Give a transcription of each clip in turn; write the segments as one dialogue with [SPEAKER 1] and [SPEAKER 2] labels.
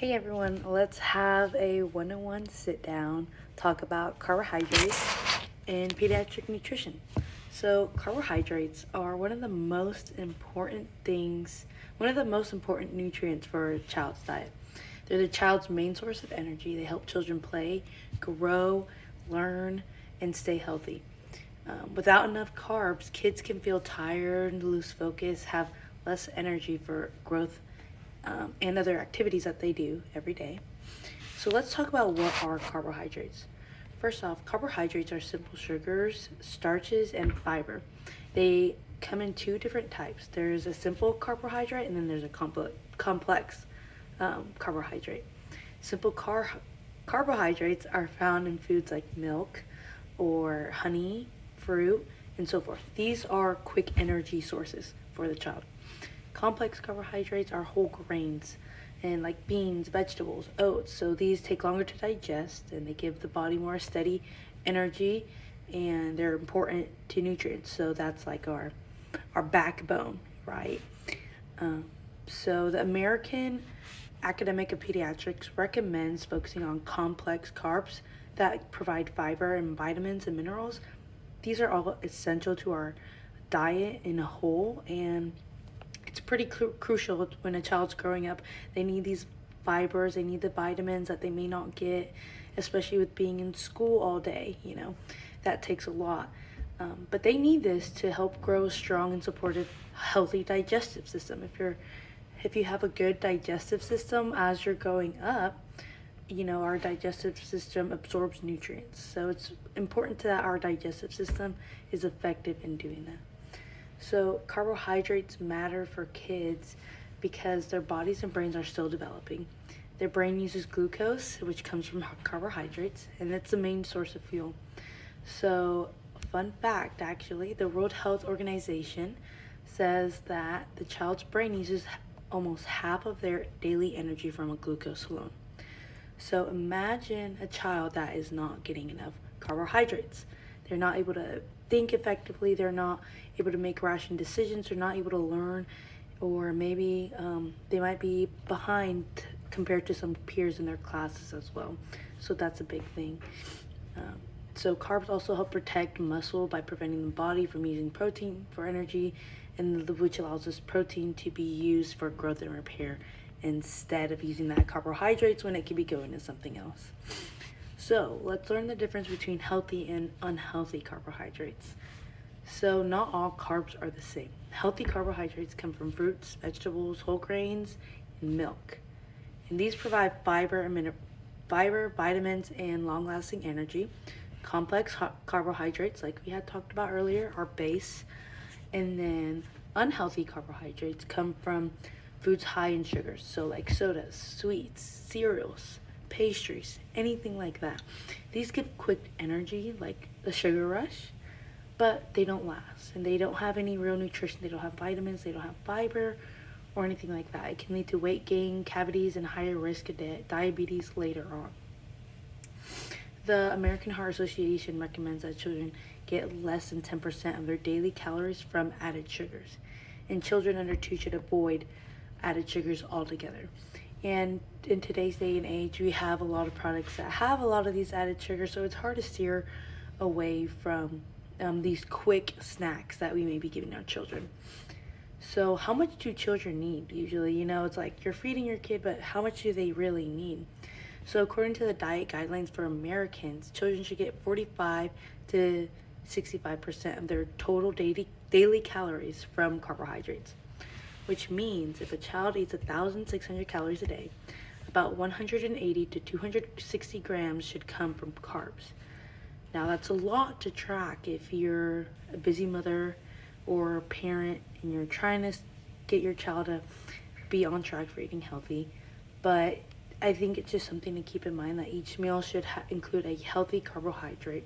[SPEAKER 1] Hey everyone, let's have a one-on-one sit down talk about carbohydrates in pediatric nutrition. So, carbohydrates are one of the most important nutrients for a child's diet. They're the child's main source of energy. They help children play, grow, learn, and stay healthy. Without enough carbs, kids can feel tired, lose focus, have less energy for growth and other activities that they do every day. So let's talk about what are carbohydrates. First off, carbohydrates are simple sugars, starches, and fiber. They come in two different types. There's a simple carbohydrate and then there's a complex carbohydrate. Simple carbohydrates are found in foods like milk or honey, fruit, and so forth. These are quick energy sources for the child. Complex carbohydrates are whole grains and like beans, vegetables, oats. So these take longer to digest and they give the body more steady energy, and they're important to nutrients. So that's like our backbone, right? So the American Academic of Pediatrics recommends focusing on complex carbs that provide fiber and vitamins and minerals. These are all essential to our diet in a whole, and it's pretty crucial when a child's growing up. They need these fibers, they need the vitamins that they may not get, especially with being in school all day. That takes a lot. But they need this to help grow a strong and supportive, healthy digestive system. If you have a good digestive system as you're growing up, our digestive system absorbs nutrients. So it's important that our digestive system is effective in doing that. So carbohydrates matter for kids because their bodies and brains are still developing. Their brain uses glucose, which comes from carbohydrates, and it's the main source of fuel. So, fun fact actually, the World Health Organization says that the child's brain uses almost half of their daily energy from a glucose alone. So imagine a child that is not getting enough carbohydrates. They're not able to think effectively, they're not able to make rational decisions, they're not able to learn, or maybe they might be behind compared to some peers in their classes as well. So that's a big thing. So carbs also help protect muscle by preventing the body from using protein for energy, and which allows this protein to be used for growth and repair instead of using that carbohydrates when it could be going to something else. So let's learn the difference between healthy and unhealthy carbohydrates. So not all carbs are the same. Healthy carbohydrates come from fruits, vegetables, whole grains, and milk. And these provide fiber, vitamins, and long-lasting energy. Complex carbohydrates, like we had talked about earlier, are base. And then unhealthy carbohydrates come from foods high in sugars, so like sodas, sweets, cereals, pastries, anything like that. These give quick energy, like the sugar rush, but they don't last, and they don't have any real nutrition. They don't have vitamins, they don't have fiber, or anything like that. It can lead to weight gain, cavities, and higher risk of diabetes later on. The American Heart Association recommends that children get less than 10% of their daily calories from added sugars, and children under 2 should avoid added sugars altogether. And in today's day and age, we have a lot of products that have a lot of these added sugars, so it's hard to steer away from these quick snacks that we may be giving our children. So how much do children need usually? It's like you're feeding your kid, but how much do they really need? So according to the diet guidelines for Americans, children should get 45 to 65% of their total daily calories from carbohydrates, which means if a child eats 1,600 calories a day, about 180 to 260 grams should come from carbs. Now that's a lot to track if you're a busy mother or a parent and you're trying to get your child to be on track for eating healthy, but I think it's just something to keep in mind that each meal should include a healthy carbohydrate,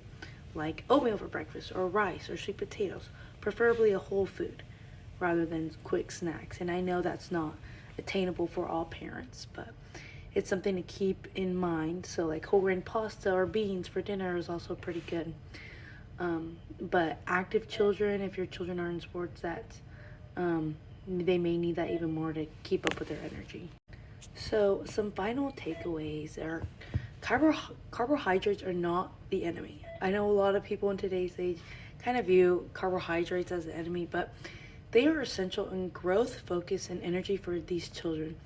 [SPEAKER 1] like oatmeal for breakfast, or rice, or sweet potatoes, preferably a whole food, rather than quick snacks. And I know that's not attainable for all parents, but it's something to keep in mind. So like whole grain pasta or beans for dinner is also pretty good. But active children, if your children are in sports, they may need that even more to keep up with their energy. So some final takeaways are carbohydrates are not the enemy. I know a lot of people in today's age kind of view carbohydrates as the enemy, but they are essential in growth, focus, and energy for these children,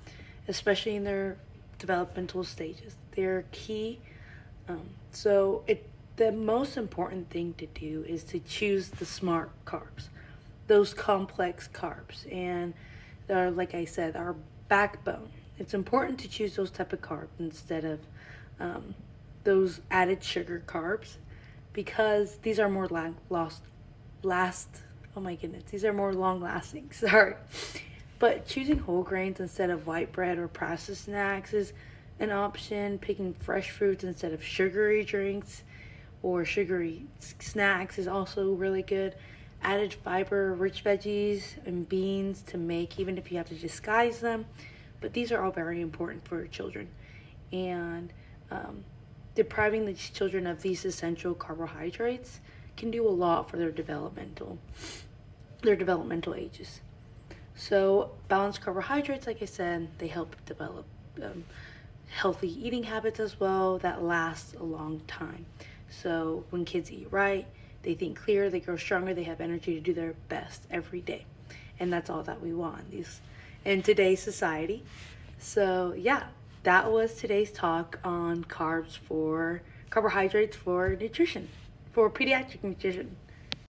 [SPEAKER 1] especially in their developmental stages. They're key. The most important thing to do is to choose the smart carbs, those complex carbs, and they're, like I said, our backbone. It's important to choose those type of carbs instead of those added sugar carbs, because these are more last. Oh my goodness, these are more long lasting. Sorry, but choosing whole grains instead of white bread or processed snacks is an option. Picking fresh fruits instead of sugary drinks or sugary snacks is also really good. Added fiber, rich veggies and beans to make, even if you have to disguise them. But these are all very important for children. And depriving the children of these essential carbohydrates can do a lot for their developmental ages. So balanced carbohydrates, like I said, they help develop healthy eating habits as well that last a long time. So when kids eat right, they think clear, they grow stronger, they have energy to do their best every day. And that's all that we want in today's society. So yeah, that was today's talk on carbohydrates for nutrition, for pediatric nutrition.